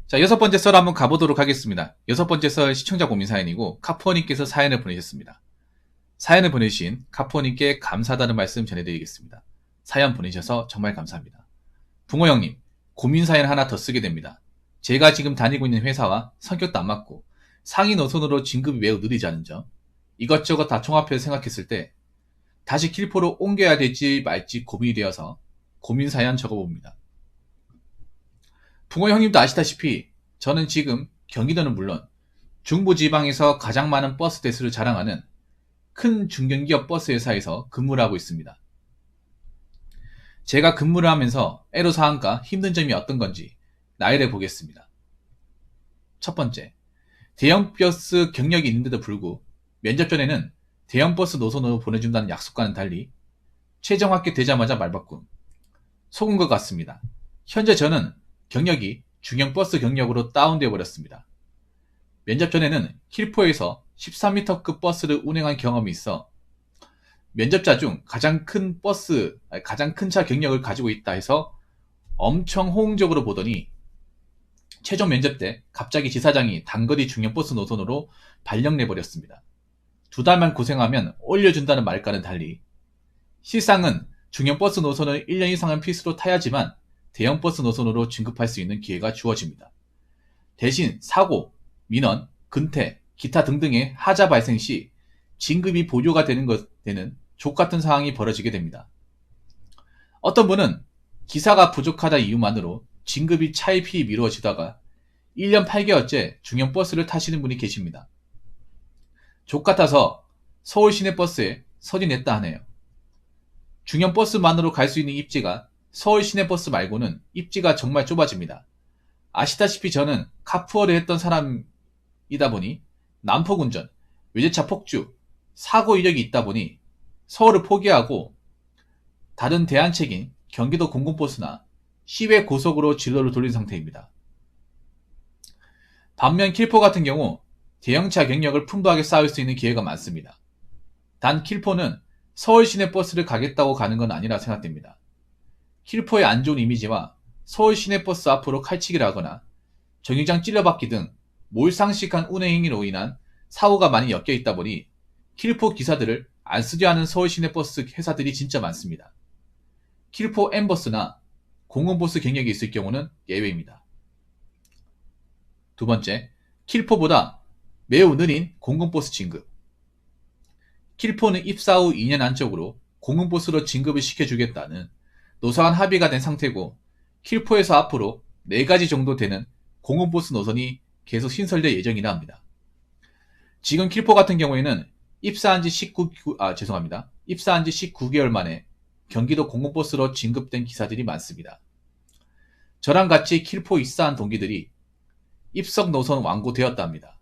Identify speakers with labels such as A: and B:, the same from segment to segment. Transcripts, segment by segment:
A: 자, 여섯 번째 썰 한번 가보도록 하겠습니다. 여섯 번째 썰 시청자 고민 사연이고 카푸어님께서 사연을 보내셨습니다. 사연을 보내주신 카푸어님께 감사하다는 말씀 전해드리겠습니다. 사연 보내셔서 정말 감사합니다. 붕어 형님, 고민 사연 하나 더 쓰게 됩니다. 제가 지금 다니고 있는 회사와 성격도 안 맞고 상위 노선으로 진급이 매우 느리지 않은 점, 이것저것 다 종합해서 생각했을 때 다시 킬포로 옮겨야 될지 말지 고민이 되어서 고민 사연 적어봅니다. 붕어 형님도 아시다시피 저는 지금 경기도는 물론 중부지방에서 가장 많은 버스 대수를 자랑하는 큰 중견기업 버스 회사에서 근무를 하고 있습니다. 제가 근무를 하면서 애로사항과 힘든 점이 어떤 건지 나열해 보겠습니다. 첫 번째, 대형 버스 경력이 있는데도 불구하고 면접 전에는 대형 버스 노선으로 보내준다는 약속과는 달리 최종 합격되자마자 말바꿈, 속은 것 같습니다. 현재 저는 경력이 중형 버스 경력으로 다운되어 버렸습니다. 면접 전에는 킬포에서 13m급 버스를 운행한 경험이 있어 면접자 중 가장 큰 차 경력을 가지고 있다 해서 엄청 호응적으로 보더니 최종 면접 때 갑자기 지사장이 단거리 중형 버스 노선으로 발령 내버렸습니다. 2달만 고생하면 올려준다는 말과는 달리 실상은 중형 버스 노선을 1년 이상은 필수로 타야지만 대형 버스 노선으로 진급할 수 있는 기회가 주어집니다. 대신 사고, 민원, 근태, 기타 등등의 하자 발생 시 진급이 보류가 되는 족같은 상황이 벌어지게 됩니다. 어떤 분은 기사가 부족하다 이유만으로 진급이 차일피일 미루어지다가 1년 8개월째 중형 버스를 타시는 분이 계십니다. 족같아서 서울 시내버스에 서진했다 하네요. 중형 버스만으로 갈 수 있는 입지가 서울 시내버스 말고는 입지가 정말 좁아집니다. 아시다시피 저는 카푸어를 했던 사람이다 보니 난폭운전, 외제차 폭주, 사고 이력이 있다 보니 서울을 포기하고 다른 대안책인 경기도 공공버스나 시외 고속으로 진로를 돌린 상태입니다. 반면 킬포 같은 경우 대형차 경력을 풍부하게 쌓을 수 있는 기회가 많습니다. 단 킬포는 서울 시내버스를 가겠다고 가는 건 아니라 생각됩니다. 킬포의 안 좋은 이미지와 서울 시내버스 앞으로 칼치기를 하거나 정류장 찔러박기 등 몰상식한 운행 행위로 인한 사고가 많이 엮여 있다 보니 킬포 기사들을 안 쓰려 하는 서울 시내버스 회사들이 진짜 많습니다. 킬포 M버스나 공공버스 경력이 있을 경우는 예외입니다. 두 번째, 킬포보다 매우 느린 공공버스 진급. 킬포는 입사 후 2년 안쪽으로 공공버스로 진급을 시켜주겠다는 노사간 합의가 된 상태고 킬포에서 앞으로 4가지 정도 되는 공공버스 노선이 계속 신설될 예정이라 합니다. 지금 킬포 같은 경우에는 입사한 지 19개월 만에 경기도 공공버스로 진급된 기사들이 많습니다. 저랑 같이 킬포 입사한 동기들이 입석 노선 완고되었다 합니다.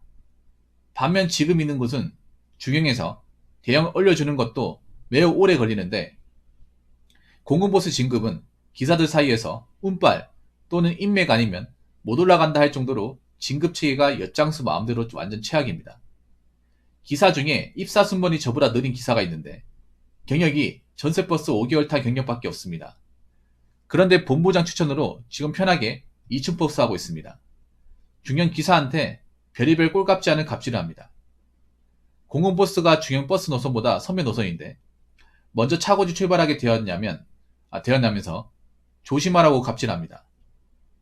A: 반면 지금 있는 곳은 중형에서 대형 올려주는 것도 매우 오래 걸리는데 공공버스 진급은 기사들 사이에서 운빨 또는 인맥 아니면 못 올라간다 할 정도로 진급 체계가 엿장수 마음대로 완전 최악입니다. 기사 중에 입사 순번이 저보다 느린 기사가 있는데 경력이 전세버스 5개월 타 경력밖에 없습니다. 그런데 본부장 추천으로 지금 편하게 2층버스 하고 있습니다. 중형 기사한테 별의별 꼴값지 않은 갑질을 합니다. 공공버스가 중형 버스 노선보다 선배 노선인데 먼저 차고지 출발하게 되었냐면서 조심하라고 갑질합니다.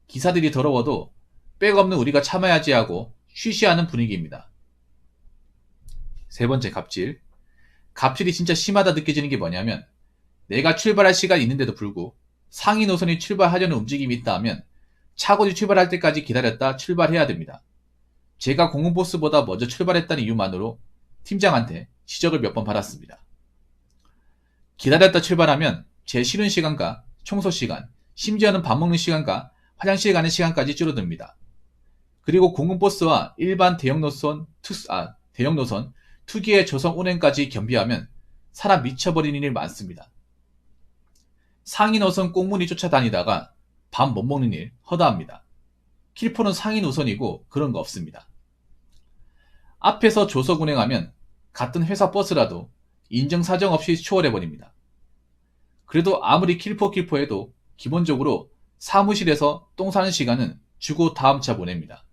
A: 기사들이 더러워도 백 없는 우리가 참아야지 하고 쉬쉬하는 분위기입니다. 세 번째 갑질. 갑질이 진짜 심하다 느껴지는 게 뭐냐면 내가 출발할 시간이 있는데도 불구하고 상위 노선이 출발하려는 움직임이 있다 하면 차고지 출발할 때까지 기다렸다 출발해야 됩니다. 제가 공공버스보다 먼저 출발했다는 이유만으로 팀장한테 지적을 몇 번 받았습니다. 기다렸다 출발하면 제 쉬는 시간과 청소 시간, 심지어는 밥 먹는 시간과 화장실 가는 시간까지 줄어듭니다. 그리고 공공버스와 일반 대형 노선 투기의 조성 운행까지 겸비하면 사람 미쳐버리는 일 많습니다. 상위 노선 꽁무니 쫓아다니다가 밥 못 먹는 일 허다합니다. 킬포는 상위 노선이고 그런 거 없습니다. 앞에서 조석 운행하면 같은 회사 버스라도 인정사정 없이 추월해버립니다. 그래도 아무리 킬포 해도 기본적으로 사무실에서 똥 싸는 시간은 주고 다음 차 보냅니다.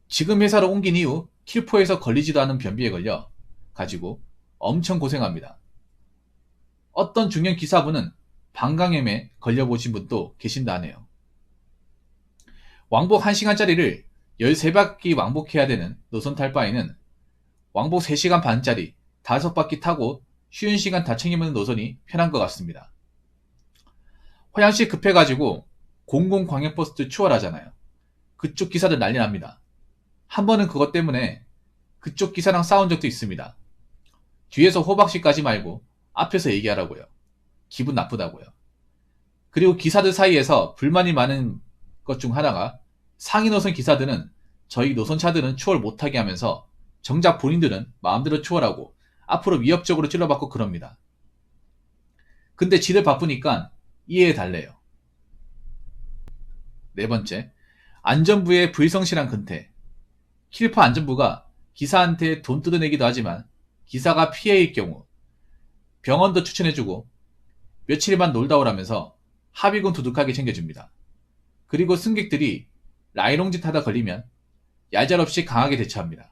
A: 지금 회사로 옮긴 이후 킬포에서 걸리지도 않은 변비에 걸려 가지고 엄청 고생합니다. 어떤 중년 기사분은 방광염에 걸려보신 분도 계신다 하네요. 왕복 1시간짜리를 13바퀴 왕복해야 되는 노선 탈 바에는 왕복 3시간 반짜리 5바퀴 타고 쉬는 시간 다 챙기면 노선이 편한 것 같습니다. 화장실 급해가지고 공공광역버스도 추월하잖아요. 그쪽 기사들 난리 납니다. 한 번은 그것 때문에 그쪽 기사랑 싸운 적도 있습니다. 뒤에서 호박씨 까지 말고 앞에서 얘기하라고요. 기분 나쁘다고요. 그리고 기사들 사이에서 불만이 많은 것 중 하나가 상위 노선 기사들은 저희 노선차들은 추월 못하게 하면서 정작 본인들은 마음대로 추월하고 앞으로 위협적으로 찔러받고 그럽니다. 근데 지들 바쁘니까 이해해달래요. 네 번째, 안전부의 불성실한 근태. 킬포 안전부가 기사한테 돈 뜯어내기도 하지만 기사가 피해일 경우 병원도 추천해주고 며칠만 놀다 오라면서 합의금 두둑하게 챙겨줍니다. 그리고 승객들이 라이롱짓 하다 걸리면 얄짤없이 강하게 대처합니다.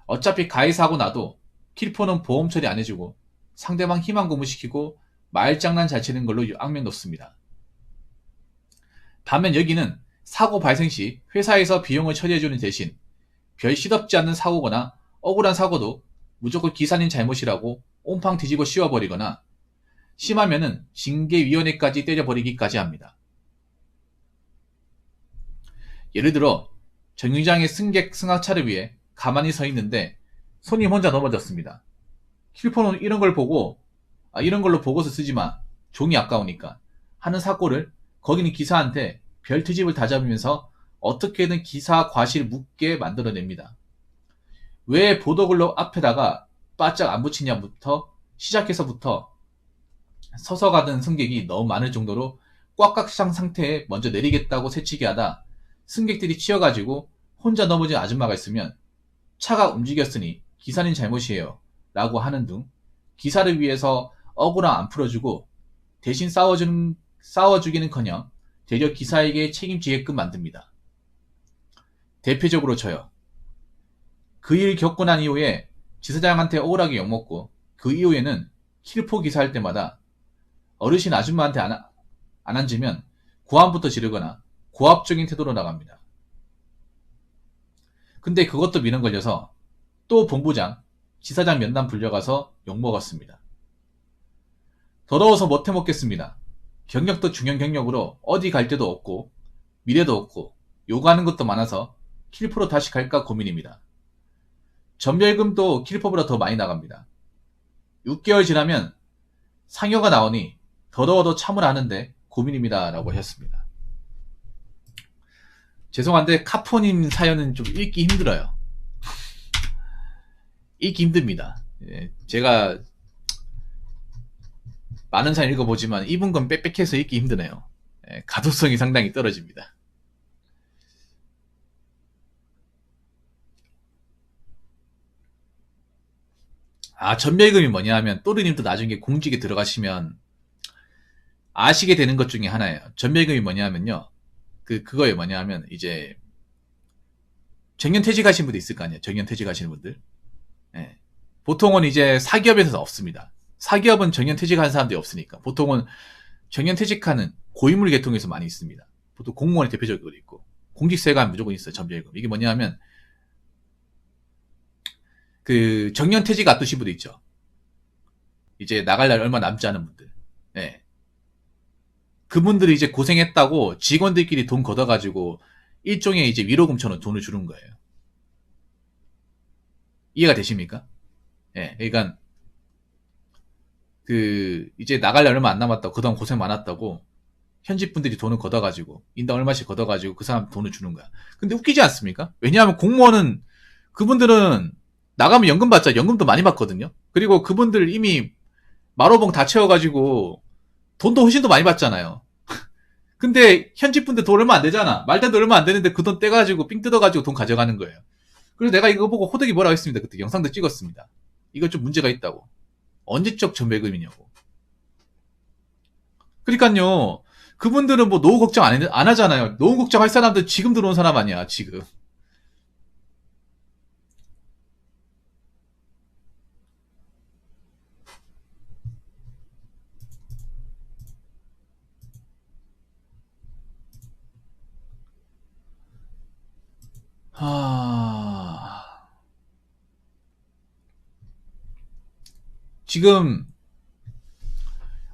A: 어차피 가해 사고 나도 킬포는 보험 처리 안 해주고 상대방 희망 고무시키고 말장난 잘 치는 걸로 악명 높습니다. 반면 여기는 사고 발생 시 회사에서 비용을 처리해주는 대신 별 시덥지 않는 사고거나 억울한 사고도 무조건 기사님 잘못이라고 옴팡 뒤집어 씌워버리거나 심하면은 징계위원회까지 때려버리기까지 합니다. 예를 들어 정류장의 승객 승하차를 위해 가만히 서 있는데 손님 혼자 넘어졌습니다. 킬포는 이런 걸로 보고서 쓰지마. 종이 아까우니까 하는 사고를 거기는 기사한테 별 트집을 다 잡으면서 어떻게든 기사 과실 묻게 만들어냅니다. 왜 보도글로 앞에다가 바짝 안 붙이냐부터 시작해서부터 서서 가던 승객이 너무 많을 정도로 꽉꽉 찬 상태에 먼저 내리겠다고 새치기 하다 승객들이 치여가지고 혼자 넘어진 아줌마가 있으면 차가 움직였으니 기사님 잘못이에요 라고 하는 등 기사를 위해서 억울함 안 풀어주고 대신 싸워주기는커녕 되려 기사에게 책임지게끔 만듭니다. 대표적으로 저요. 그 일 겪고 난 이후에 지사장한테 억울하게 욕먹고 그 이후에는 킬포 기사할 때마다 어르신 아줌마한테 안 앉으면 고함부터 지르거나 고압적인 태도로 나갑니다. 근데 그것도 미련 걸려서 또 본부장, 지사장 면담 불려가서 욕먹었습니다. 더러워서 못해 먹겠습니다. 경력도 중형 경력으로 어디 갈 데도 없고 미래도 없고 요구하는 것도 많아서 킬포로 다시 갈까 고민입니다. 전별금도 킬포보다 더 많이 나갑니다. 6개월 지나면 상여가 나오니 더더워도 참을 하는데 고민입니다 라고 하셨습니다. 죄송한데 카포님 사연은 좀 읽기 힘들어요. 읽기 힘듭니다. 제가 많은 사연 읽어보지만 이분 건 빽빽해서 읽기 힘드네요. 가독성이 상당히 떨어집니다. 전멸금이 뭐냐 하면 또르님도 나중에 공직에 들어가시면 아시게 되는 것 중에 하나예요. 전멸금이 뭐냐 하면요. 그거예요. 뭐냐 하면 이제 정년퇴직하신 분도 있을 거 아니에요. 정년퇴직하시는 분들. 보통은 이제 사기업에서는 없습니다. 사기업은 정년퇴직하는 사람들이 없으니까 보통은 정년퇴직하는 고인물 계통에서 많이 있습니다. 보통 공무원이 대표적으로 있고 공직세가 무조건 있어요. 전별금. 이게 뭐냐 하면 그 정년퇴직 앞두신 분들 있죠. 이제 나갈 날 얼마 남지 않은 분들. 그분들이 이제 고생했다고 직원들끼리 돈 걷어가지고 일종의 이제 위로금처럼 돈을 주는 거예요. 이해가 되십니까? 그러니까 이제 나갈 날 얼마 안 남았다고 그동안 고생 많았다고 현직 분들이 돈을 걷어가지고 인당 얼마씩 걷어가지고 그 사람 돈을 주는 거야. 근데 웃기지 않습니까? 왜냐하면 공무원은 그분들은 나가면 연금 받자. 연금도 많이 받거든요. 그리고 그분들 이미 마로봉 다 채워가지고 돈도 훨씬 더 많이 받잖아요. 근데 현직 분들 돈 얼마 안 되잖아. 말대도 얼마 안 되는데 그 돈 떼가지고 삥 뜯어가지고 돈 가져가는 거예요. 그래서 내가 이거 보고 호되게 뭐라고 했습니다. 그때 영상도 찍었습니다. 이거 좀 문제가 있다고. 언제적 전배금이냐고. 그러니까요. 그분들은 뭐 노후 걱정 안 하잖아요. 노후 걱정할 사람들 지금 들어온 사람 아니야, 지금. 하... 지금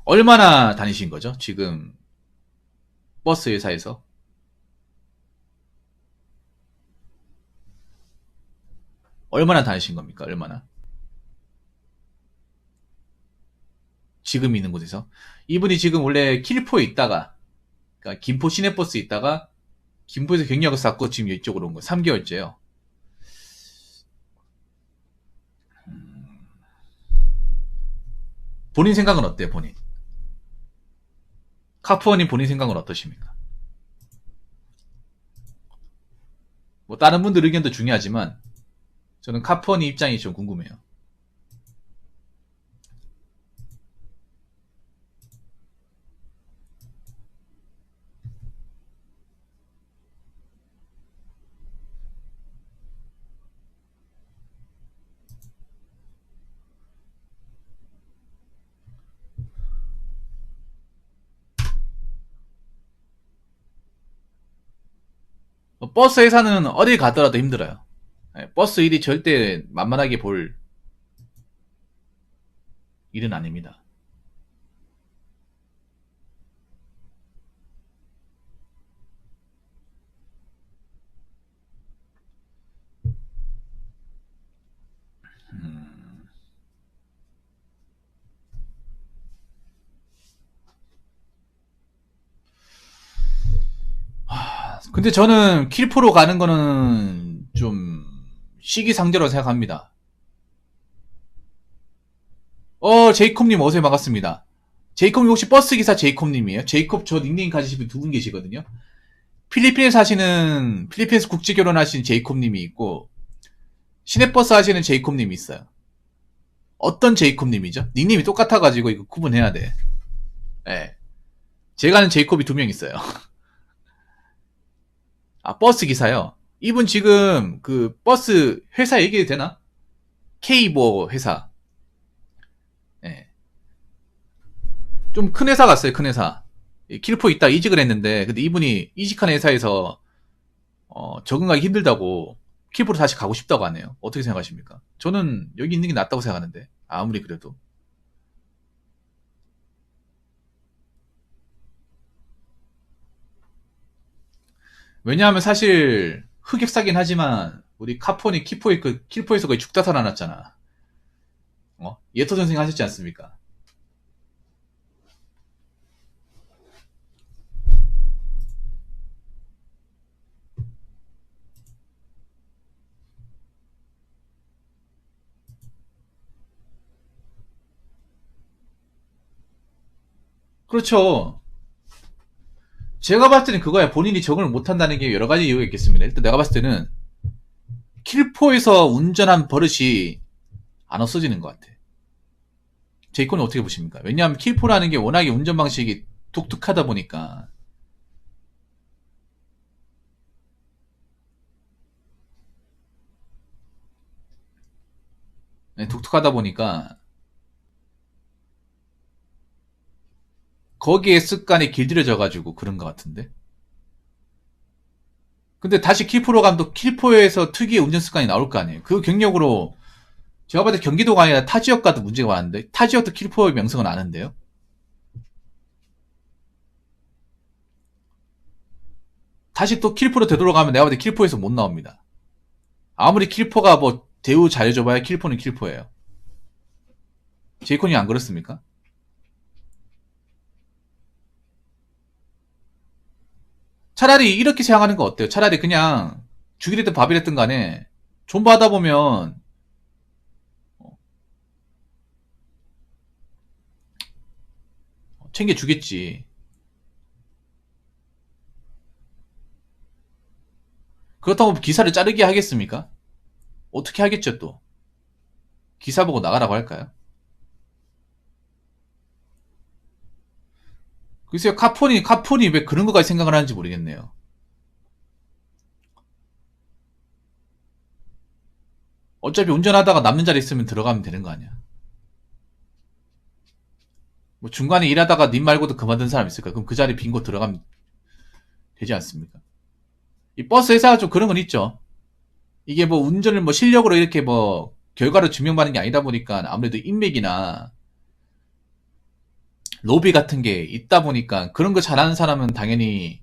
A: 얼마나 다니신 거죠? 지금 버스 회사에서? 얼마나 다니신 겁니까? 얼마나? 지금 있는 곳에서? 이분이 지금 원래 킬포에 있다가, 그러니까 김포 시내버스 있다가 김포에서 경력을 쌓고 지금 이쪽으로 온 거예요. 3개월째요. 본인 생각은 어때요, 본인? 카푸어님 본인 생각은 어떠십니까? 뭐 다른 분들 의견도 중요하지만 저는 카푸어님 입장이 좀 궁금해요. 버스 회사는 어딜 가더라도 힘들어요. 버스 일이 절대 만만하게 볼 일은 아닙니다. 근데 저는 킬포로 가는 거는 좀 시기상조라고 생각합니다. 제이콥님 어서요, 반갑습니다. 제이콥님 혹시 버스기사 제이콥님이에요? 제이콥 저 닉네임 가지신 분 두 분 계시거든요. 필리핀에서 하시는, 필리핀에서 국제결혼 하신 제이콥님이 있고, 시내버스 하시는 제이콥님이 있어요. 어떤 제이콥님이죠? 닉네임이 똑같아가지고 이거 구분해야 돼. 예. 제가 아는 제이콥이 두 명 있어요. 아, 버스 기사요. 이분 지금 그 버스 회사 얘기해도 되나? K 뭐 회사. 예. 좀 큰 회사 갔어요, 큰 회사. 킬포 있다 이직을 했는데, 근데 이분이 이직한 회사에서 적응하기 힘들다고 킬포로 다시 가고 싶다고 하네요. 어떻게 생각하십니까? 저는 여기 있는 게 낫다고 생각하는데, 아무리 그래도. 왜냐하면 사실 흑역사긴 하지만 우리 카폰이 키포에 킬포에서 거의 죽다 살아났잖아. 예토 선생 하셨지 않습니까? 그렇죠. 제가 봤을 때는 그거야. 본인이 적응을 못한다는 게 여러 가지 이유가 있겠습니다. 일단 내가 봤을 때는 킬포에서 운전한 버릇이 안 없어지는 것 같아. 제이콘은 어떻게 보십니까? 왜냐하면 킬포라는 게 워낙에 운전 방식이 독특하다 보니까. 네, 독특하다 보니까 거기에 습관이 길들여져가지고 그런 것 같은데. 근데 다시 킬포로 가면 또 킬포에서 특유의 운전 습관이 나올 거 아니에요. 그 경력으로 제가 봤을 때 경기도가 아니라 타 지역 가도 문제가 많은데 타 지역도 킬포의 명성은 아는데요. 다시 또 킬포로 되돌아가면 내가 봤을 때 킬포에서 못 나옵니다. 아무리 킬포가 뭐 대우 잘해줘봐야 킬포는 킬포예요. 제이콘이 안 그렇습니까? 차라리 이렇게 생각하는 거 어때요? 차라리 그냥 죽이 됐든 밥이 됐든 간에 존버하다 보면 챙겨주겠지. 그렇다고 기사를 자르게 하겠습니까? 어떻게 하겠죠 또. 기사 보고 나가라고 할까요? 글쎄요, 카폰이 왜 그런 것까지 생각을 하는지 모르겠네요. 어차피 운전하다가 남는 자리 있으면 들어가면 되는 거 아니야. 뭐 중간에 일하다가 님 말고도 그만둔 사람 있을까? 그럼 그 자리 빈 곳 들어가면 되지 않습니까? 이 버스 회사가 좀 그런 건 있죠. 이게 뭐 운전을 뭐 실력으로 이렇게 뭐 결과로 증명받는 게 아니다 보니까 아무래도 인맥이나 로비 같은 게 있다 보니까 그런 거 잘하는 사람은 당연히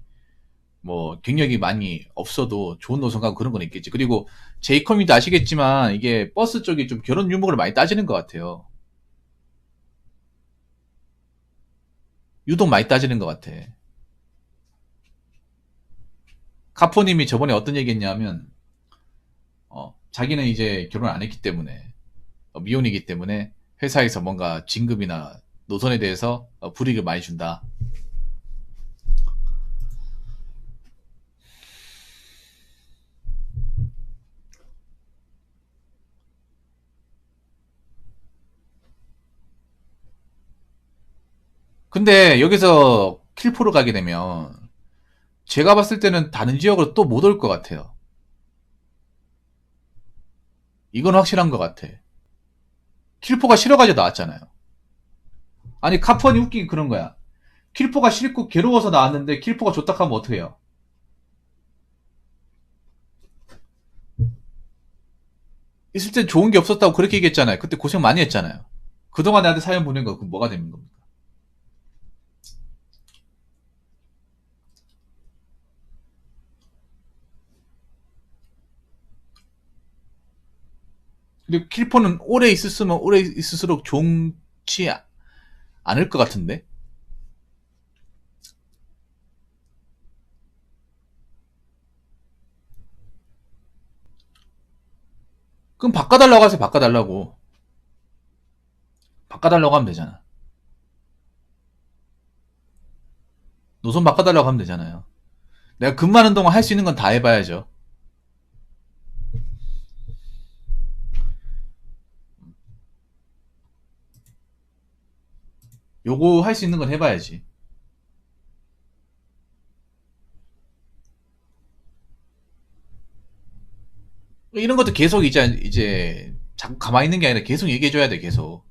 A: 뭐 경력이 많이 없어도 좋은 노선 가고 그런 건 있겠지. 그리고 제이컴이도 아시겠지만 이게 버스 쪽이 좀 결혼 유목을 많이 따지는 것 같아요. 유독 많이 따지는 것 같아. 카포님이 저번에 어떤 얘기 했냐면 자기는 이제 결혼 안 했기 때문에 미혼이기 때문에 회사에서 뭔가 진급이나 노선에 대해서 불이익을 많이 준다. 근데 여기서 킬포를 가게 되면 제가 봤을 때는 다른 지역으로 또 못 올 것 같아요. 이건 확실한 것 같아. 킬포가 싫어가지고 나왔잖아요. 아니 카펀이 웃긴 그런 거야. 킬포가 싫고 괴로워서 나왔는데 킬포가 좋다 하면 어떡 해요? 있을 땐 좋은 게 없었다고 그렇게 얘기했잖아요. 그때 고생 많이 했잖아요. 그동안 나한테 사연 보낸 거 그럼 뭐가 되는 겁니까? 근데 킬포는 오래 있었으면 오래 있을수록 좋지 않을 것 같은데? 그럼 바꿔달라고 하세요. 바꿔달라고. 바꿔달라고 하면 되잖아. 노선 바꿔달라고 하면 되잖아요. 내가 근무하는 동안 할 수 있는 건 다 해봐야죠. 요거 할 수 있는 건 해봐야지. 이런 것도 계속 이제 자꾸 가만히 있는 게 아니라 계속 얘기해줘야 돼, 계속.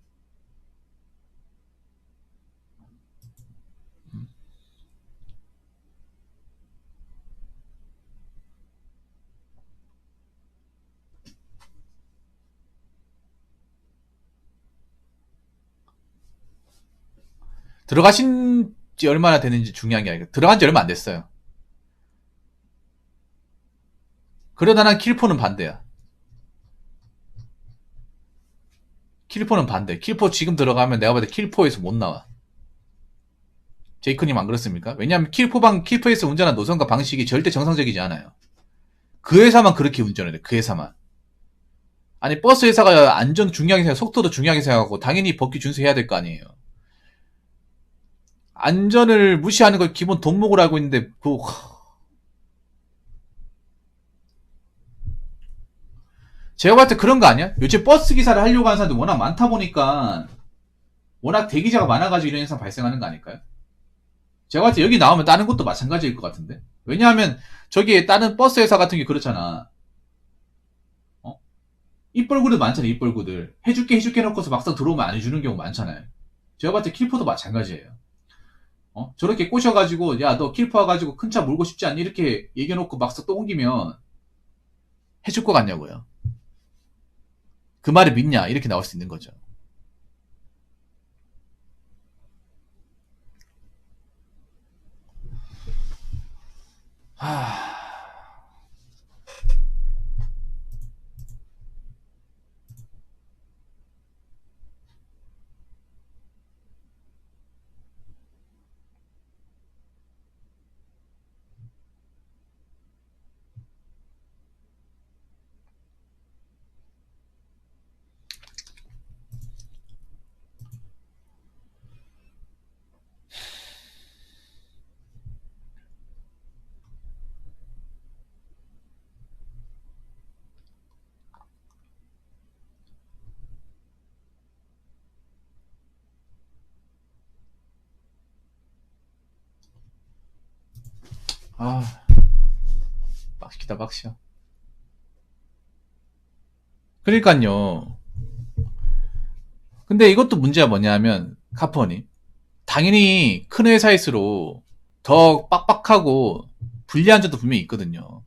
A: 들어가신 지 얼마나 되는지 중요한 게 아니라 들어간 지 얼마 안 됐어요. 그러다 난 킬포는 반대야. 킬포는 반대. 킬포 지금 들어가면 내가 봐도 킬포에서 못 나와. 제이크님 안 그렇습니까? 왜냐하면 킬포에서 운전한 노선과 방식이 절대 정상적이지 않아요. 그 회사만 그렇게 운전을 해. 그 회사만. 아니 버스 회사가 안전 중요하게 생각, 속도도 중요하게 생각하고 당연히 법규 준수해야 될 거 아니에요. 안전을 무시하는 걸 기본 덕목을 알고 있는데 제가 봤을 때 그런 거 아니야? 요즘 버스 기사를 하려고 하는 사람들 워낙 많다 보니까 워낙 대기자가 많아가지고 이런 현상 발생하는 거 아닐까요? 제가 봤을 때 여기 나오면 다른 것도 마찬가지일 것 같은데. 왜냐하면 저기 다른 버스 회사 같은 게 그렇잖아. 어? 입벌구들 많잖아요. 입벌구들 해줄게 해놓고서 막상 들어오면 안 해주는 경우 많잖아요. 제가 봤을 때 킬포도 마찬가지예요. 저렇게 꼬셔가지고 야 너 킬포 와가지고 큰 차 몰고 싶지 않니? 이렇게 얘기해놓고 막상 또 옮기면 해줄 것 같냐고요. 그 말을 믿냐? 이렇게 나올 수 있는 거죠. 하... 아, 빡시다, 빡시야. 그러니까요. 근데 이것도 문제가 뭐냐면, 카폰이. 당연히 큰 회사일수록 더 빡빡하고 불리한 점도 분명히 있거든요.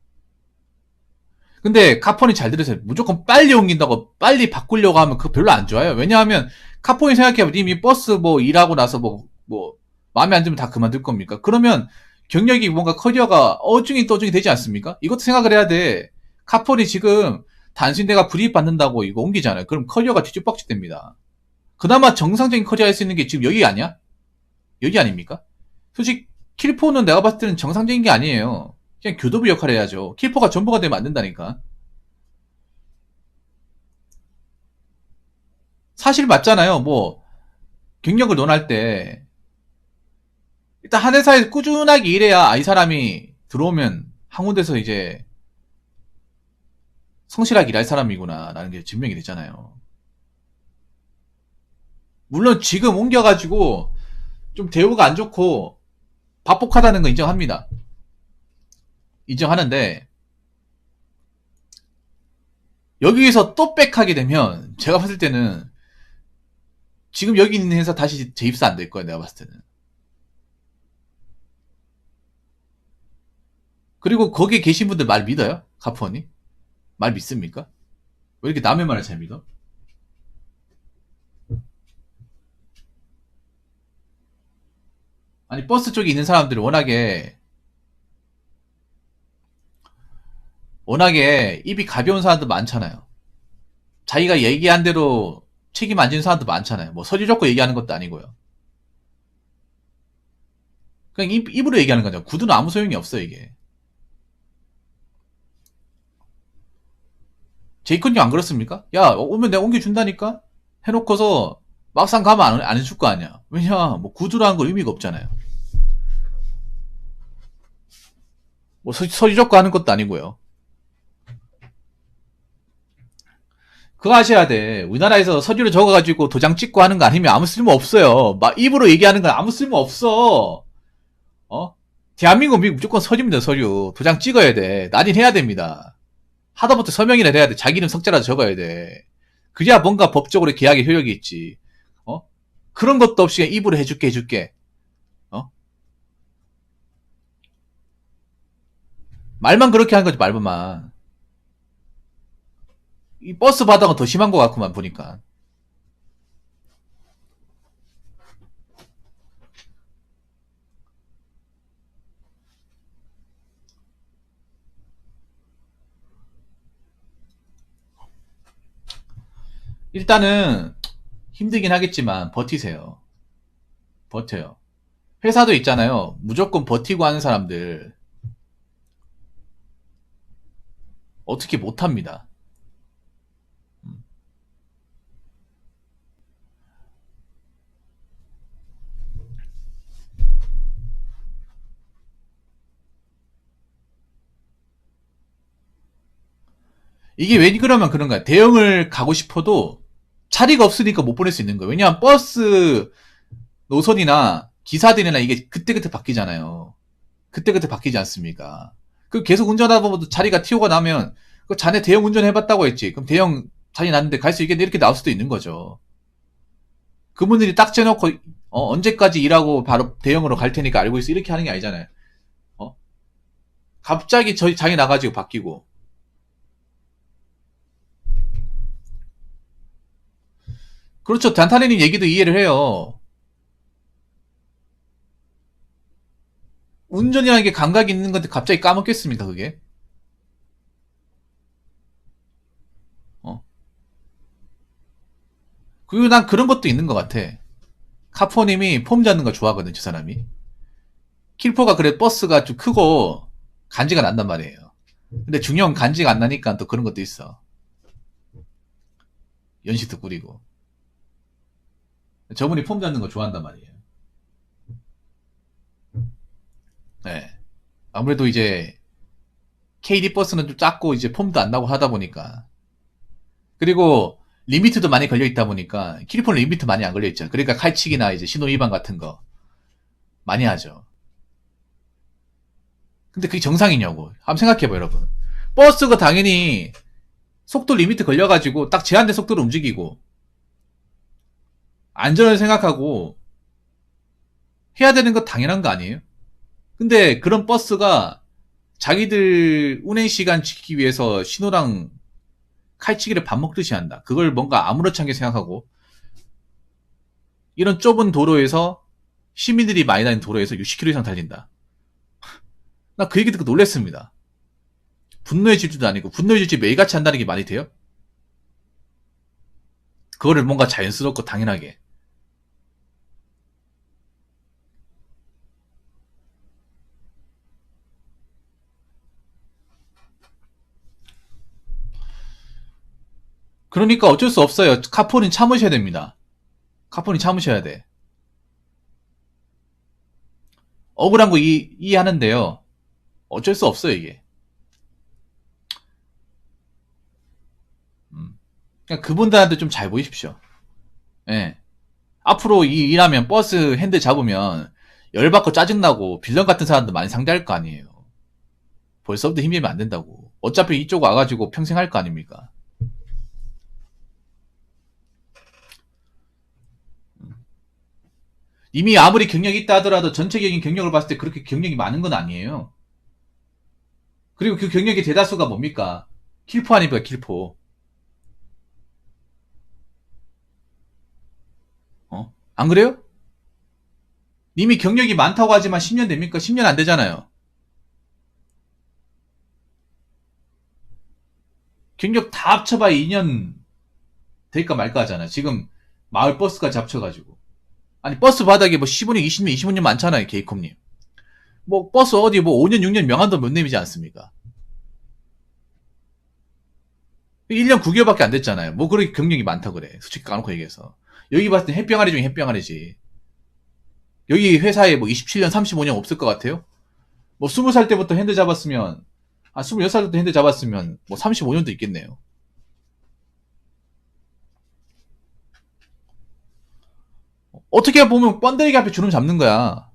A: 근데 카폰이 잘 들으세요. 무조건 빨리 옮긴다고 빨리 바꾸려고 하면 그거 별로 안 좋아요. 왜냐하면 카폰이 생각해보면 이미 버스 뭐 일하고 나서 뭐 마음에 안 들면 다 그만둘 겁니까? 그러면 경력이 뭔가 커리어가 어중이 떠중이 되지 않습니까? 이것도 생각을 해야 돼. 카폰이 지금 단순히 내가 불이익 받는다고 이거 옮기잖아요. 그럼 커리어가 뒤죽박죽 됩니다. 그나마 정상적인 커리어 할 수 있는 게 지금 여기 아니야? 여기 아닙니까? 솔직히 킬포는 내가 봤을 때는 정상적인 게 아니에요. 그냥 교도부 역할을 해야죠. 킬포가 전부가 되면 안 된다니까. 사실 맞잖아요. 뭐 경력을 논할 때 일단 한 회사에 꾸준하게 일해야 이 사람이 들어오면 한 군데서 이제 성실하게 일할 사람이구나 라는 게 증명이 되잖아요. 물론 지금 옮겨가지고 좀 대우가 안 좋고 박복하다는 거 인정합니다. 인정하는데 여기에서 또 백하게 되면 제가 봤을 때는 지금 여기 있는 회사 다시 재입사 안 될 거예요. 내가 봤을 때는. 그리고 거기에 계신 분들 말 믿어요? 카푸어니? 말 믿습니까? 왜 이렇게 남의 말을 잘 믿어? 아니 버스 쪽에 있는 사람들이 워낙에 입이 가벼운 사람도 많잖아요. 자기가 얘기한 대로 책임 안 지는 사람도 많잖아요. 뭐 서류 적고 얘기하는 것도 아니고요. 그냥 입으로 얘기하는 거죠. 구두는 아무 소용이 없어 이게. 제이컨님 안 그렇습니까? 야 오면 내가 옮겨준다니까? 해놓고서 막상 가면 안 해줄 거 아니야. 왜냐 뭐 구두라는 건 의미가 없잖아요. 뭐 서류 적고 하는 것도 아니고요. 그거 아셔야 돼. 우리나라에서 서류를 적어가지고 도장 찍고 하는 거 아니면 아무 쓸모 없어요. 막 입으로 얘기하는 건 아무 쓸모 없어. 어? 대한민국 미국 무조건 서류입니다. 서류. 도장 찍어야 돼. 난인해야 됩니다. 하다못해 서명이나 해야 돼. 자기 이름 석자라도 적어야 돼. 그래야 뭔가 법적으로 계약의 효력이 있지. 어? 그런 것도 없이 그냥 입으로 해줄게. 어? 말만 그렇게 하는 거지 말만. 이 버스 바닥은 더 심한 것 같구만 보니까. 일단은 힘들긴 하겠지만 버티세요. 버텨요. 회사도 있잖아요. 무조건 버티고 하는 사람들 어떻게 못합니다. 이게 왜 그러면 그런 거야. 대형을 가고 싶어도 자리가 없으니까 못 보낼 수 있는 거예요. 왜냐하면 버스 노선이나 기사들이나 이게 그때그때 바뀌잖아요. 그때그때 바뀌지 않습니까? 그 계속 운전하다 보면 자리가 튀어가 나면 그 자네 대형 운전 해봤다고 했지. 그럼 대형 자리 났는데 갈 수 있겠네 이렇게 나올 수도 있는 거죠. 그분들이 딱 재놓고 언제까지 일하고 바로 대형으로 갈 테니까 알고 있어 이렇게 하는 게 아니잖아요. 어? 갑자기 저희 자리 나가지고 바뀌고 그렇죠. 단타네님 얘기도 이해를 해요. 운전이라는 게 감각이 있는 건데 갑자기 까먹겠습니까, 그게? 어. 그리고 난 그런 것도 있는 것 같아. 카포님이 폼 잡는 거 좋아하거든, 저 사람이. 킬포가 그래, 버스가 좀 크고, 간지가 난단 말이에요. 근데 중요한 간지가 안 나니까 또 그런 것도 있어. 연식도 꾸리고. 저분이 폼 잡는 거 좋아한단 말이에요. 네. 아무래도 이제, KD 버스는 좀 작고, 이제 폼도 안 나고 하다 보니까. 그리고, 리미트도 많이 걸려 있다 보니까, 킬포는 리미트 많이 안 걸려 있죠. 그러니까 칼치기나 이제 신호 위반 같은 거 많이 하죠. 근데 그게 정상이냐고. 한번 생각해봐요, 여러분. 버스가 당연히 속도 리미트 걸려가지고 딱 제한된 속도로 움직이고 안전을 생각하고 해야 되는 거 당연한 거 아니에요? 근데 그런 버스가 자기들 운행 시간 지키기 위해서 신호랑 칼치기를 밥 먹듯이 한다. 그걸 뭔가 아무렇지 않게 생각하고 이런 좁은 도로에서 시민들이 많이 다니는 도로에서 60km 이상 달린다. 나 그 얘기 듣고 놀랬습니다. 분노의 질주도 아니고 분노의 질주 매일같이 한다는 게 말이 돼요? 그거를 뭔가 자연스럽고 당연하게. 그러니까 어쩔 수 없어요. 카폰은 참으셔야 됩니다. 카폰이 참으셔야 돼. 억울한 거 이해하는데요. 어쩔 수 없어요, 이게. 그냥 그분들한테 좀 잘 보이십시오. 예. 앞으로 일하면 버스 핸들 잡으면 열받고 짜증나고 빌런 같은 사람들 많이 상대할 거 아니에요. 벌써부터 힘들면 안 된다고. 어차피 이쪽 와가지고 평생 할 거 아닙니까? 이미 아무리 경력이 있다 하더라도 전체적인 경력을 봤을 때 그렇게 경력이 많은 건 아니에요. 그리고 그 경력의 대다수가 뭡니까? 킬포 아닙니까, 킬포. 안 그래요? 이미 경력이 많다고 하지만 10년 됩니까? 10년 안 되잖아요. 경력 다 합쳐봐야 2년 될까 말까 하잖아요. 지금 마을 버스까지 합쳐가지고. 아니, 버스 바닥에 뭐 15년, 20년, 25년 많잖아요, 게이컴님. 뭐, 버스 어디 뭐 5년, 6년 명한도 못 내미지 않습니까? 1년 9개월밖에 안 됐잖아요. 뭐 그렇게 경력이 많다 그래. 솔직히 까놓고 얘기해서. 여기 봤을 때 햇병아리 중에 햇병아리지. 여기 회사에 뭐 27년, 35년 없을 것 같아요? 뭐 20살 때부터 핸드 잡았으면, 26살 때부터 핸드 잡았으면 뭐 35년도 있겠네요. 어떻게 보면 번데기 앞에 주름 잡는 거야.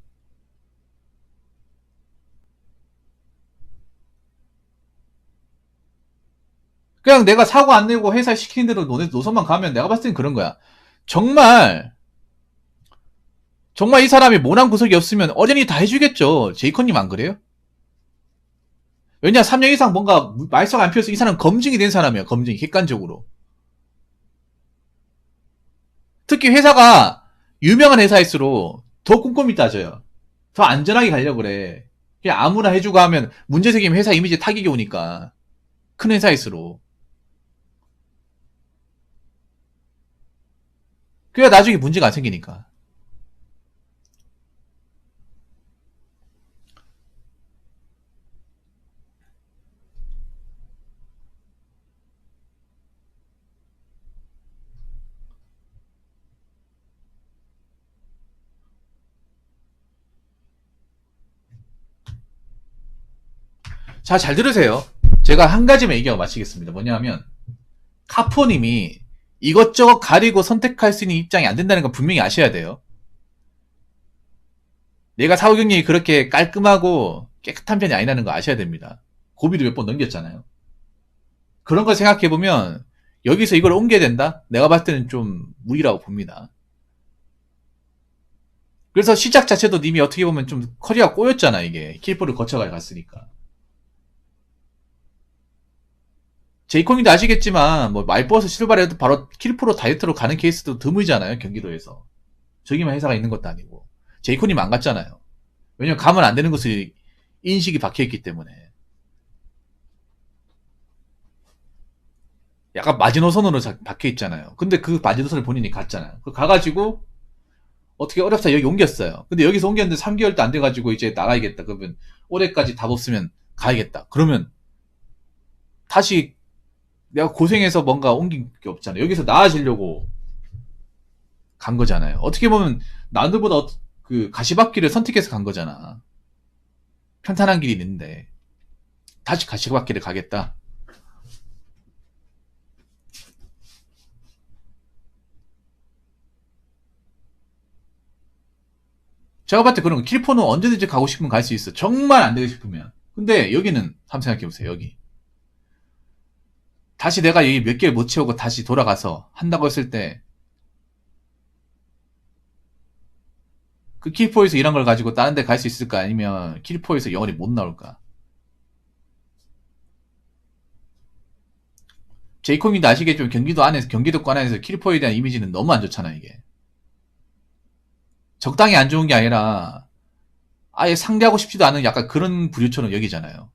A: 그냥 내가 사고 안 내고 회사 시키는 대로 노선만 가면 내가 봤을 땐 그런 거야. 정말, 정말 이 사람이 모난 구석이 없으면 어련히 다 해주겠죠. 제이컨님 안 그래요? 왜냐, 3년 이상 뭔가 말썽 안 피워서 이 사람 검증이 된 사람이야. 검증이, 객관적으로. 특히 회사가 유명한 회사일수록 더 꼼꼼히 따져요. 더 안전하게 가려고 그래. 그냥 아무나 해주고 하면 문제 생기면 회사 이미지 타격이 오니까. 큰 회사일수록. 그래야 나중에 문제가 안 생기니까. 자, 잘 들으세요. 제가 한 가지만 얘기하고 마치겠습니다. 뭐냐면, 카포님이 이것저것 가리고 선택할 수 있는 입장이 안 된다는 건 분명히 아셔야 돼요. 내가 사후 경력이 그렇게 깔끔하고 깨끗한 편이 아니라는 거 아셔야 됩니다. 고비도 몇 번 넘겼잖아요. 그런 걸 생각해보면, 여기서 이걸 옮겨야 된다? 내가 봤을 때는 좀 무리라고 봅니다. 그래서 시작 자체도 님이 어떻게 보면 좀 커리어가 꼬였잖아, 이게. 킬포를 거쳐가 갔으니까. 제이콘님도 아시겠지만, 뭐, 말버스 실바레도 바로 킬포로 다이어트로 가는 케이스도 드물잖아요, 경기도에서. 저기만 회사가 있는 것도 아니고. 제이콘님 안 갔잖아요. 왜냐면 가면 안 되는 것을 인식이 박혀있기 때문에. 약간 마지노선으로 박혀있잖아요. 근데 그 마지노선을 본인이 갔잖아요. 그 가가지고, 어떻게 어렵다 여기 옮겼어요. 근데 여기서 옮겼는데 3개월도 안 돼가지고 이제 나가야겠다. 그러면 올해까지 답 없으면 가야겠다. 그러면 다시 내가 고생해서 뭔가 옮긴 게 없잖아요. 여기서 나아지려고 간 거잖아요. 어떻게 보면 나누보다 그 가시밭길을 선택해서 간 거잖아. 편탄한 길이 있는데 다시 가시밭길을 가겠다. 제가 봤을 때 그런 거 킬포는 언제든지 가고 싶으면 갈 수 있어. 정말 안 되고 싶으면. 근데 여기는 한번 생각해 보세요. 여기 다시 내가 이 몇 개를 못 채우고 다시 돌아가서 한다고 했을 때 그 킬포에서 이런 걸 가지고 다른 데 갈 수 있을까? 아니면 킬포에서 영원히 못 나올까? 제이콥님도 아시겠지만 경기도권 안에서 킬포에 대한 이미지는 너무 안 좋잖아, 이게. 적당히 안 좋은 게 아니라 아예 상대하고 싶지도 않은 약간 그런 부류처럼 여기잖아요.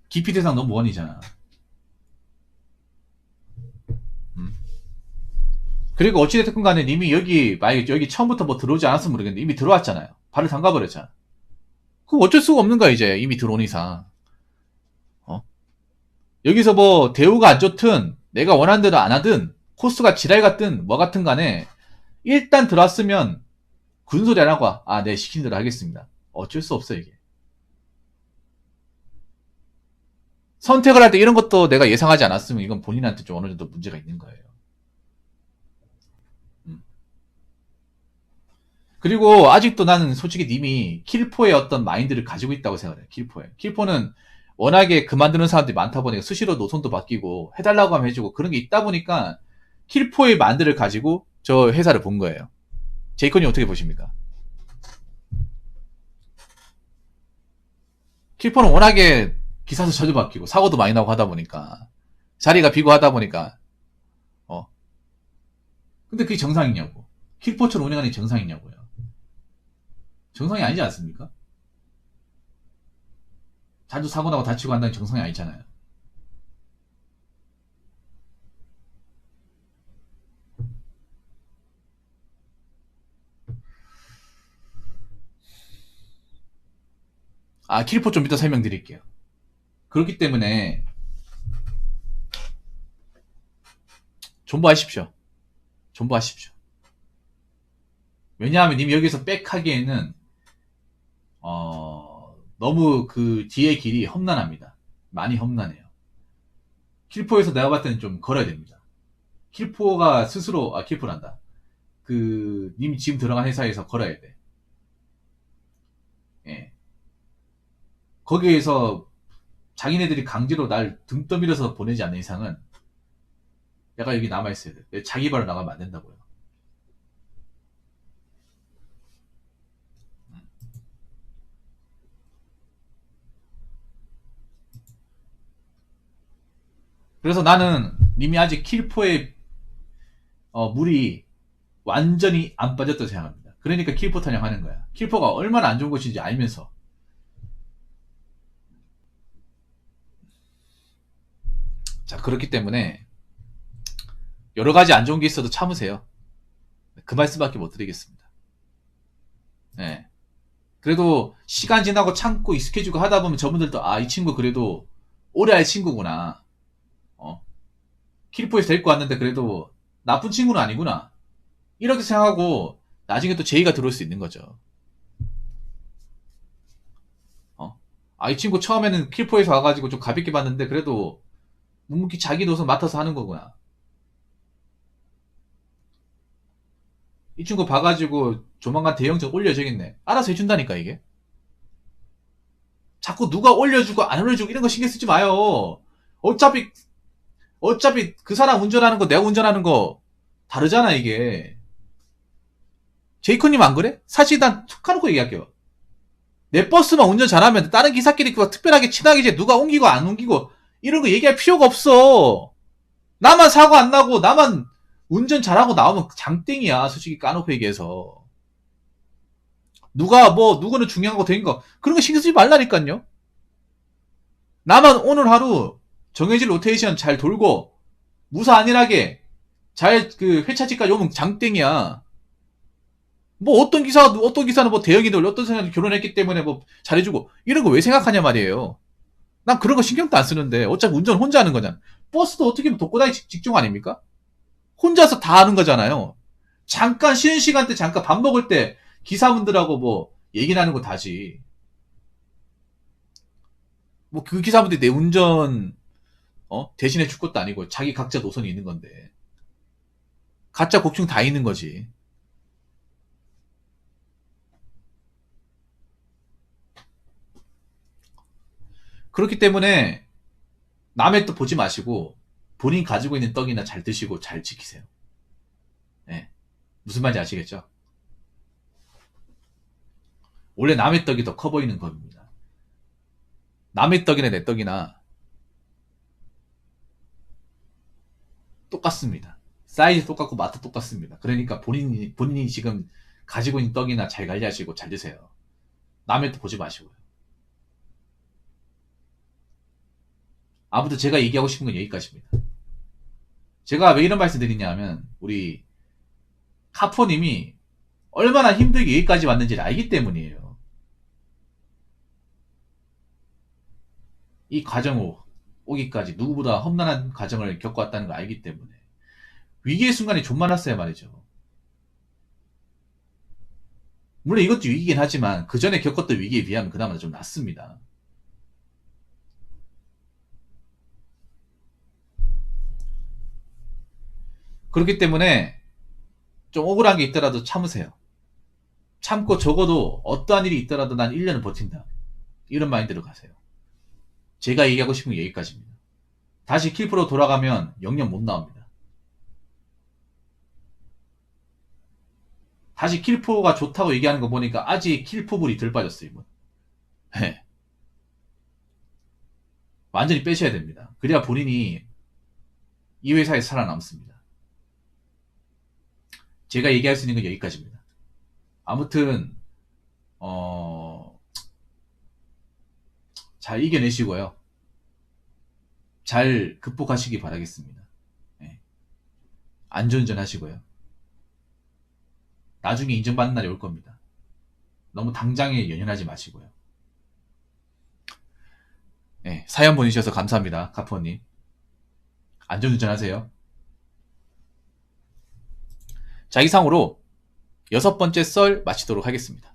A: 기피 대상 넘버 원이잖아. 그리고 어찌됐든 간에 이미 여기 만약에 여기 처음부터 뭐 들어오지 않았으면 모르겠는데 이미 들어왔잖아요. 발을 담가버렸잖아. 그럼 어쩔 수가 없는 거야 이제 이미 들어온 이상. 어? 여기서 뭐 대우가 안 좋든 내가 원하는 대로 안 하든 코스가 지랄 같든 뭐 같든 간에 일단 들어왔으면 군소리 안 하고 네 시킨 대로 하겠습니다. 어쩔 수 없어 이게. 선택을 할 때 이런 것도 내가 예상하지 않았으면 이건 본인한테 좀 어느 정도 문제가 있는 거예요. 그리고 아직도 나는 솔직히 님이 킬포의 어떤 마인드를 가지고 있다고 생각해요. 킬포에. 킬포는 워낙에 그만두는 사람들이 많다 보니까 수시로 노선도 바뀌고 해달라고 하면 해주고 그런 게 있다 보니까 킬포의 마인드를 가지고 저 회사를 본 거예요. 제이컨이 어떻게 보십니까? 킬포는 워낙에 기사도 자주 바뀌고 사고도 많이 나고 하다 보니까 자리가 비고 하다 보니까 근데 그게 정상이냐고. 킬포처럼 운영하는 게 정상이냐고요. 정상이 아니지 않습니까? 자주 사고 나고 다치고 한다는 정상이 아니잖아요. 킬포 좀 이따 설명드릴게요. 그렇기 때문에 존버하십시오. 존버하십시오. 왜냐하면 님 여기서 백하기에는 너무 그 뒤의 길이 험난합니다. 많이 험난해요. 킬포에서 내가 봤을 때는 좀 걸어야 됩니다. 킬포가 스스로 킬포란다. 그 님 지금 들어간 회사에서 걸어야 돼. 예. 거기에서 자기네들이 강제로 날 등 떠밀어서 보내지 않는 이상은 내가 여기 남아있어야 돼. 자기 발로 나가면 안 된다고요. 그래서 나는 님이 아직 킬포의 물이 완전히 안 빠졌다고 생각합니다. 그러니까 킬포 타령하는 거야. 킬포가 얼마나 안 좋은 곳인지 알면서. 자, 그렇기 때문에 여러 가지 안 좋은 게 있어도 참으세요. 그 말씀밖에 못 드리겠습니다. 네. 그래도 시간 지나고 참고 익숙해지고 하다 보면 저분들도 이 친구 그래도 오래 할 친구구나. 킬포에서 데리고 왔는데 그래도 나쁜 친구는 아니구나. 이렇게 생각하고 나중에 또 제의가 들어올 수 있는 거죠. 이 친구 처음에는 킬포에서 와가지고 좀 가볍게 봤는데 그래도 묵묵히 자기 노선 맡아서 하는 거구나. 이 친구 봐가지고 조만간 대형적 올려줘야겠네. 알아서 해준다니까 이게. 자꾸 누가 올려주고 안 올려주고 이런 거 신경 쓰지 마요. 어차피 그 사람 운전하는 거 내가 운전하는 거 다르잖아 이게. 제이코님 안 그래? 사실 난 툭 까놓고 얘기할게요. 내 버스만 운전 잘하면 다른 기사끼리 특별하게 친하게 이제 누가 옮기고 안 옮기고 이런 거 얘기할 필요가 없어. 나만 사고 안 나고 나만 운전 잘하고 나오면 장땡이야. 솔직히 까놓고 얘기해서. 누구는 중요한 거 된 거 그런 거 신경 쓰지 말라니까요. 나만 오늘 하루 정해진 로테이션 잘 돌고 무사 안일하게 잘 그 회차지까지 오면 장땡이야. 뭐 어떤 기사는 뭐 대형이들 어떤 사람이 결혼했기 때문에 뭐 잘해주고 이런 거 왜 생각하냐 말이에요. 난 그런 거 신경도 안 쓰는데 어차피 운전 혼자 하는 거잖아. 버스도 어떻게 보면 독고다이 직종 아닙니까? 혼자서 다 하는 거잖아요. 잠깐 쉬는 시간 때 잠깐 밥 먹을 때 기사분들하고 뭐 얘기 나는 거 다지. 뭐 그 기사분들이 내 운전 대신해 줄 것도 아니고 자기 각자 노선이 있는 건데 가짜 곱충 다 있는 거지. 그렇기 때문에 남의 떡 보지 마시고 본인 가지고 있는 떡이나 잘 드시고 잘 지키세요. 네. 무슨 말인지 아시겠죠? 원래 남의 떡이 더 커 보이는 겁니다. 남의 떡이나 내 떡이나 똑같습니다. 사이즈 똑같고 맛도 똑같습니다. 그러니까 본인이 지금 가지고 있는 떡이나 잘 관리하시고 잘 드세요. 남의 떡 보지 마시고요. 아무튼 제가 얘기하고 싶은 건 여기까지입니다. 제가 왜 이런 말씀 드리냐면 우리 카포님이 얼마나 힘들게 여기까지 왔는지를 알기 때문이에요. 이 과정 오기까지 누구보다 험난한 과정을 겪어왔다는 걸 알기 때문에 위기의 순간이 좀 많았어야 말이죠. 물론 이것도 위기긴 하지만 그 전에 겪었던 위기에 비하면 그나마 좀 낫습니다. 그렇기 때문에 좀 억울한 게 있더라도 참으세요. 참고 적어도 어떠한 일이 있더라도 난 1년은 버틴다. 이런 마인드로 가세요. 제가 얘기하고 싶은 게 여기까지입니다. 다시 킬프로 돌아가면 영영 못 나옵니다. 다시 킬프가 좋다고 얘기하는 거 보니까 아직 킬프불이 덜 빠졌어요, 이분. 네. 완전히 빼셔야 됩니다. 그래야 본인이 이 회사에 살아남습니다. 제가 얘기할 수 있는 건 여기까지입니다. 아무튼 잘 이겨내시고요. 잘 극복하시기 바라겠습니다. 네. 안전운전 하시고요. 나중에 인정받는 날이 올 겁니다. 너무 당장에 연연하지 마시고요. 네, 사연 보내주셔서 감사합니다. 카푸어님. 안전운전 하세요. 자, 이상으로 6번째 썰 마치도록 하겠습니다.